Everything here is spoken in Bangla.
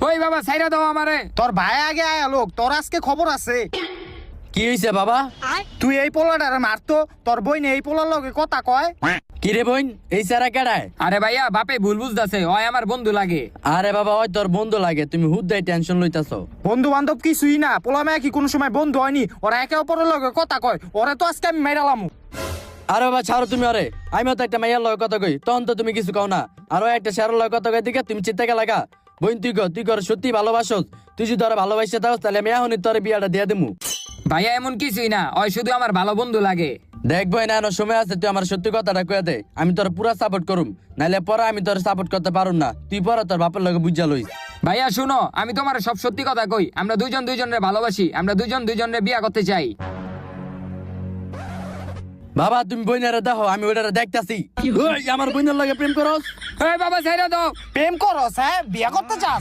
ওই বাবা সাইরা দাও আমারে। তোর ভাই আগে আয়া লোক, তোর আজকে খবর আছে। কি হইছে বাবা? তুই এই পোলাটারে মারতো, তোর বইনে এই পোলার লগে কথা কয়। কি রে বোন, এই সারা কেডায়? আরে ভাইয়া বাপে ভুল বুঝতাছে, ওই আমার বন্ধু লাগে। আরে বাবা, ওই তোর বন্ধু লাগে, তুমি হুদ্দাই টেনশন লইতাছো। বন্ধু বান্ধব কিছুই না, পোলা মেয়ে কি কোনো সময় বন্ধু হয়নি? ওরা একে অপরের লগে কথা কয়, ওরা তো আজকে আমি মেরালাম। আরে বাবা ছাড়ো তুমি, আরে আমিও তো একটা মাইয়ার লগে কথা কই, তখন তো তুমি কিছু কও না। আরো একটা শেয়ারের লগে কথা কই দিকে তুমি চিন্তা কে লাগা? বোন তুই কর সত্যি ভালোবাসোস? তুই যদি ওরা ভালোবাসে থাকস তাহলে আমি এখনই তোর বিয়াটা দিয়ে দিমু। ভাইয়া এমন কিছুই না, ওই শুধু আমার ভালো বন্ধু লাগে। দেখবো না এনো সময় আছে, তুই আমার সত্যি কথাটা কয়ে দে, আমি তোর পুরা সাপোর্ট করুম, নাইলে পরে আমি তোর সাপোর্ট করতে পারুম না। তুই পরে তোর বাপের লগে বুঝা লইস। ভাইয়া শুনো, আমি তোমার সব সত্যি কথা কই, আমরা দুইজন দুইজনের ভালোবাসি, আমরা দুইজন দুইজনের বিয়া করতে চাই। বাবা তুমি বইনারে দেখো, আমি ওইটারে দেখতাছি। ওই আমার বইনের লগে প্রেম করস? এই বাবা সাইরা দাও। প্রেম করস? হ্যাঁ, বিয়া করতে চাস?